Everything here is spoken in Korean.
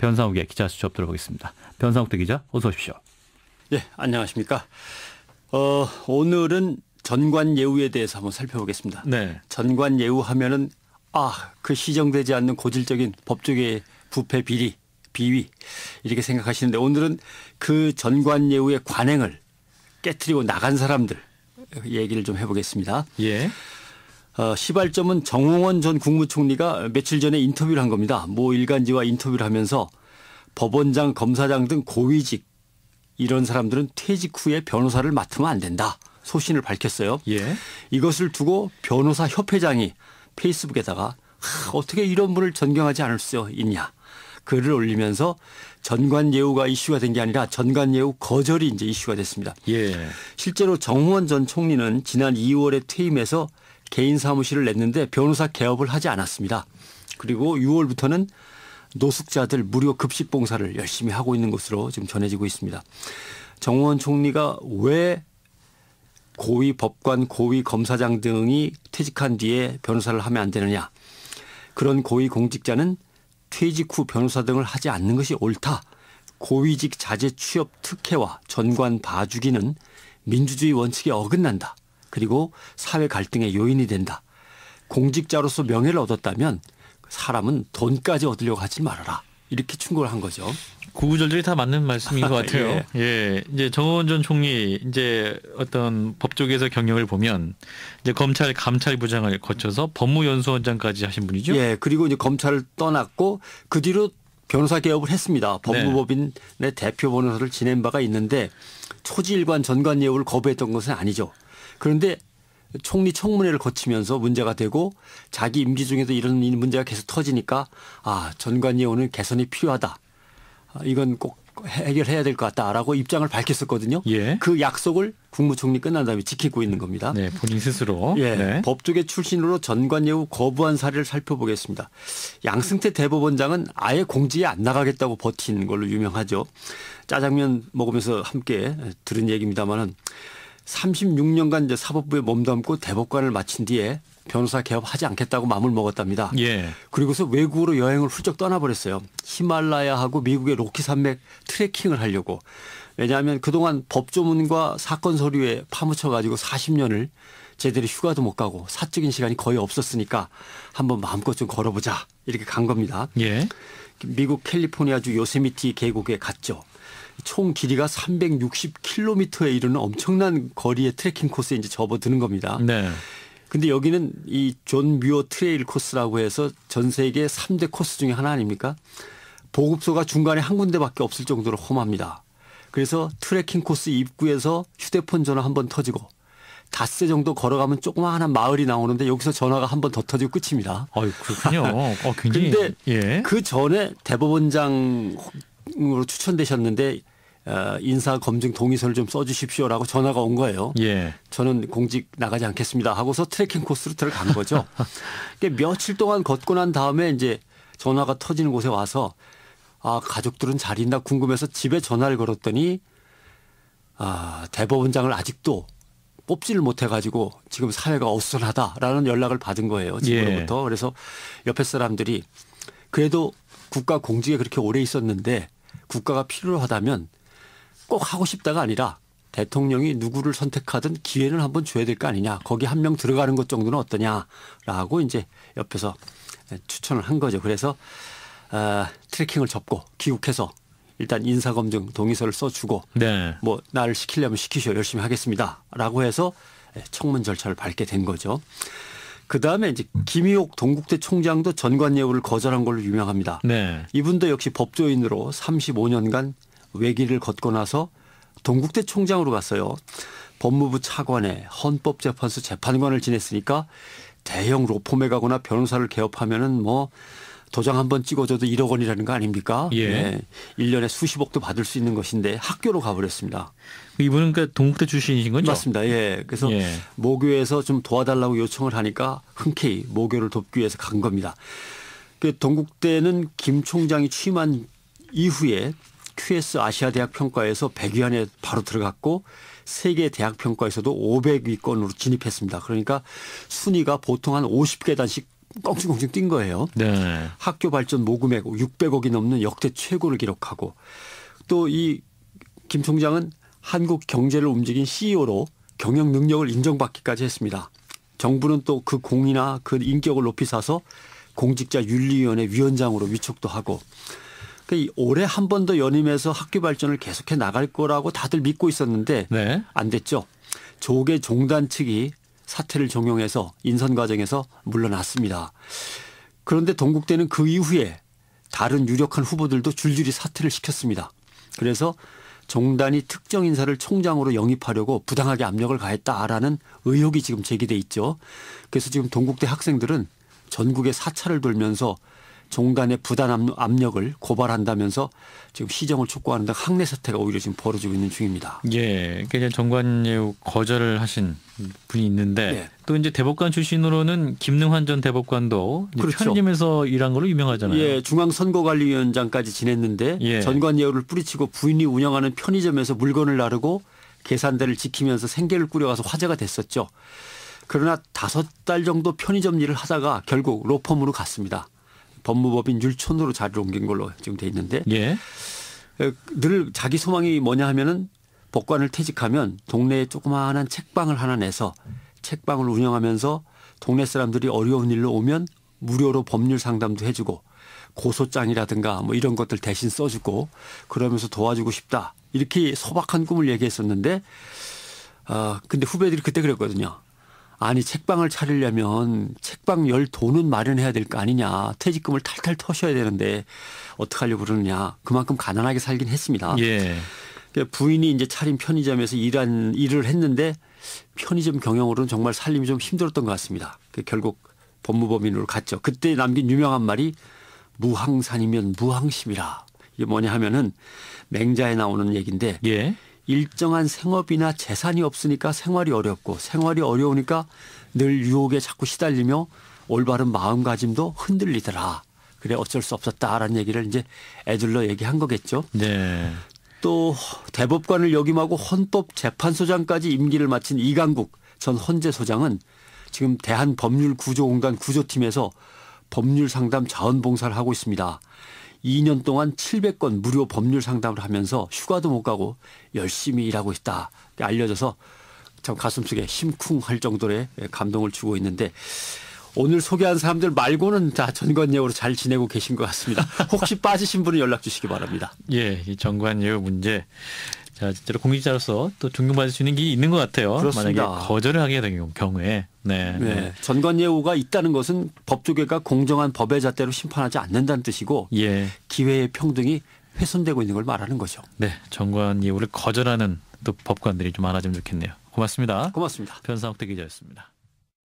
변상욱의 기자 수첩 들어보겠습니다. 변상욱 기자 어서 오십시오. 네, 안녕하십니까. 오늘은 전관예우에 대해서 한번 살펴보겠습니다. 네. 전관예우 하면은 그 시정되지 않는 고질적인 법조계의 부패 비리, 비위 이렇게 생각하시는데 오늘은 그 전관예우의 관행을 깨트리고 나간 사람들 얘기를 좀 해보겠습니다. 예. 시발점은 정홍원 전 국무총리가 며칠 전에 인터뷰를 한 겁니다. 모 일간지와 인터뷰를 하면서 법원장, 검사장 등 고위직 이런 사람들은 퇴직 후에 변호사를 맡으면 안 된다. 소신을 밝혔어요. 예. 이것을 두고 변호사 협회장이 페이스북에다가 어떻게 이런 분을 존경하지 않을 수 있냐. 글을 올리면서 전관예우가 이슈가 된 게 아니라 전관예우 거절이 이제 이슈가 됐습니다. 예. 실제로 정홍원 전 총리는 지난 2월에 퇴임해서 개인 사무실을 냈는데 변호사 개업을 하지 않았습니다. 그리고 6월부터는 노숙자들 무료 급식 봉사를 열심히 하고 있는 것으로 지금 전해지고 있습니다. 정홍원 총리가 왜 고위 법관, 고위 검사장 등이 퇴직한 뒤에 변호사를 하면 안 되느냐. 그런 고위 공직자는 퇴직 후 변호사 등을 하지 않는 것이 옳다. 고위직 자제 취업 특혜와 전관 봐주기는 민주주의 원칙에 어긋난다. 그리고 사회 갈등의 요인이 된다. 공직자로서 명예를 얻었다면 사람은 돈까지 얻으려고 하지 말아라. 이렇게 충고를 한 거죠. 구구절절이 다 맞는 말씀인 것 같아요. 예. 예. 이제 정홍원 전 총리 이제 어떤 법조계에서 경력을 보면 이제 검찰 감찰부장을 거쳐서 법무연수원장까지 하신 분이죠. 예. 그리고 이제 검찰을 떠났고 그 뒤로 변호사 개업을 했습니다. 법무법인의 대표 변호사를 지낸 바가 있는데 초지일관 전관예우를 거부했던 것은 아니죠. 그런데 총리 청문회를 거치면서 문제가 되고 자기 임기 중에도 이런 문제가 계속 터지니까 전관예우는 개선이 필요하다. 이건 꼭 해결해야 될 것 같다라고 입장을 밝혔었거든요. 예. 그 약속을 국무총리 끝난 다음에 지키고 있는 겁니다. 네, 본인 스스로. 예, 네. 법조계 출신으로 전관예우 거부한 사례를 살펴보겠습니다. 양승태 대법원장은 아예 공직에 안 나가겠다고 버틴 걸로 유명하죠. 짜장면 먹으면서 함께 들은 얘기입니다마는 36년간 이제 사법부에 몸담고 대법관을 마친 뒤에 변호사 개업하지 않겠다고 마음을 먹었답니다. 예. 그리고서 외국으로 여행을 훌쩍 떠나버렸어요. 히말라야하고 미국의 로키 산맥 트레킹을 하려고. 왜냐하면 그동안 법조문과 사건 서류에 파묻혀 가지고 40년을 제대로 휴가도 못 가고 사적인 시간이 거의 없었으니까 한번 마음껏 좀 걸어보자. 이렇게 간 겁니다. 예. 미국 캘리포니아주 요세미티 계곡에 갔죠. 총 길이가 360km에 이르는 엄청난 거리의 트레킹 코스에 이제 접어드는 겁니다. 네. 근데 여기는 이 존 뮤어 트레일 코스라고 해서 전 세계 3대 코스 중에 하나 아닙니까? 보급소가 중간에 한 군데밖에 없을 정도로 험합니다. 그래서 트레킹 코스 입구에서 휴대폰 전화 한 번 터지고 닷새 정도 걸어가면 조그마한 마을이 나오는데 여기서 전화가 한 번 더 터지고 끝입니다. 그렇군요. 굉장히. 그런데 예. 그 전에 대법원장으로 추천되셨는데 인사 검증 동의서를 좀 써주십시오라고 전화가 온 거예요. 예. 저는 공직 나가지 않겠습니다 하고서 트레킹 코스로 들어간 거죠. 그러니까 며칠 동안 걷고 난 다음에 이제 전화가 터지는 곳에 와서 가족들은 잘 있나 궁금해서 집에 전화를 걸었더니 대법원장을 아직도 뽑지를 못해가지고 지금 사회가 어수선하다라는 연락을 받은 거예요. 집으로부터. 예. 그래서 옆에 사람들이 그래도 국가 공직에 그렇게 오래 있었는데 국가가 필요하다면 꼭 하고 싶다가 아니라 대통령이 누구를 선택하든 기회는 한번 줘야 될 거 아니냐. 거기 한 명 들어가는 것 정도는 어떠냐라고 이제 옆에서 추천을 한 거죠. 그래서 트레킹을 접고 귀국해서 일단 인사검증 동의서를 써주고 네. 뭐 나를 시키려면 시키시오. 열심히 하겠습니다라고 해서 청문 절차를 밟게 된 거죠. 그다음에 이제 김희옥 동국대 총장도 전관예우를 거절한 걸로 유명합니다. 네. 이분도 역시 법조인으로 35년간 외길을 걷고 나서 동국대 총장으로 갔어요. 법무부 차관에 헌법재판소 재판관을 지냈으니까 대형 로펌에 가거나 변호사를 개업하면은 뭐 도장 한번 찍어줘도 1억 원이라는 거 아닙니까? 예. 네. 1년에 수십억도 받을 수 있는 것인데 학교로 가버렸습니다. 이분은 그 동국대 출신이신 거죠? 맞습니다. 예. 그래서 예. 모교에서 좀 도와달라고 요청을 하니까 흔쾌히 모교를 돕기 위해서 간 겁니다. 그 동국대는 김 총장이 취임한 이후에 QS 아시아대학 평가에서 100위 안에 바로 들어갔고 세계 대학 평가에서도 500위권으로 진입했습니다. 그러니까 순위가 보통 한 50계단씩 껑충껑충 뛴 거예요. 네. 학교 발전 모금액 600억이 넘는 역대 최고를 기록하고 또 이 김 총장은 한국 경제를 움직인 CEO로 경영 능력을 인정받기까지 했습니다. 정부는 또 그 공이나 그 인격을 높이 사서 공직자 윤리위원회 위원장으로 위촉도 하고 그러니까 올해 한 번 더 연임해서 학교 발전을 계속해 나갈 거라고 다들 믿고 있었는데 네. 안 됐죠. 조계 종단 측이 사퇴를 종용해서 인선 과정에서 물러났습니다. 그런데 동국대는 그 이후에 다른 유력한 후보들도 줄줄이 사퇴를 시켰습니다. 그래서 종단이 특정 인사를 총장으로 영입하려고 부당하게 압력을 가했다라는 의혹이 지금 제기돼 있죠. 그래서 지금 동국대 학생들은 전국에 사찰을 돌면서 종단의 부당 압력을 고발한다면서 지금 시정을 촉구하는 등 학내 사태가 오히려 지금 벌어지고 있는 중입니다. 예, 그러니까 정관예우 거절을 하신 분이 있는데 네. 또 이제 대법관 출신으로는 김능환 전 대법관도 이제 그렇죠. 편의점에서 일한 걸로 유명하잖아요. 예, 중앙선거관리위원장까지 지냈는데 예. 전관예우를 뿌리치고 부인이 운영하는 편의점에서 물건을 나르고 계산대를 지키면서 생계를 꾸려가서 화제가 됐었죠. 그러나 5달 정도 편의점 일을 하다가 결국 로펌으로 갔습니다. 법무법인 율촌으로 자리를 옮긴 걸로 지금 돼 있는데 예. 늘 자기 소망이 뭐냐 하면은 법관을 퇴직하면 동네에 조그마한 책방을 하나 내서 책방을 운영하면서 동네 사람들이 어려운 일로 오면 무료로 법률 상담도 해주고 고소장이라든가 뭐 이런 것들 대신 써주고 그러면서 도와주고 싶다. 이렇게 소박한 꿈을 얘기했었는데 근데 후배들이 그때 그랬거든요. 아니 책방을 차리려면 책방 열 돈은 마련해야 될 거 아니냐. 퇴직금을 탈탈 터셔야 되는데 어떡하려고 그러느냐. 그만큼 가난하게 살긴 했습니다. 예. 부인이 이제 차린 편의점에서 일을 했는데 편의점 경영으로는 정말 살림이 좀 힘들었던 것 같습니다. 결국 법무법인으로 갔죠. 그때 남긴 유명한 말이 무항산이면 무항심이라. 이게 뭐냐 하면은 맹자에 나오는 얘기인데 예. 일정한 생업이나 재산이 없으니까 생활이 어렵고 생활이 어려우니까 늘 유혹에 자꾸 시달리며 올바른 마음가짐도 흔들리더라. 그래 어쩔 수 없었다라는 얘기를 이제 애들러 얘기한 거겠죠. 네. 또 대법관을 역임하고 헌법재판소장까지 임기를 마친 이강국 전 헌재소장은 지금 대한법률구조공단 구조팀에서 법률 상담 자원봉사를 하고 있습니다. 2년 동안 700건 무료 법률 상담을 하면서 휴가도 못 가고 열심히 일하고 있다. 알려져서 참 가슴속에 심쿵할 정도의 감동을 주고 있는데 오늘 소개한 사람들 말고는 다 전관예우로 잘 지내고 계신 것 같습니다. 혹시 빠지신 분은 연락 주시기 바랍니다. 예, 이 정관예우 문제. 자, 진짜로 공직자로서 또 존경받을 수 있는 길이 있는 것 같아요. 그렇습니다. 만약에 거절을 하게 된 경우에. 네. 네. 전관예우가 있다는 것은 법조계가 공정한 법의 잣대로 심판하지 않는다는 뜻이고 예. 기회의 평등이 훼손되고 있는 걸 말하는 거죠. 네. 정관예우를 거절하는 또 법관들이 좀 많아지면 좋겠네요. 고맙습니다. 고맙습니다. 변상욱 대기자였습니다.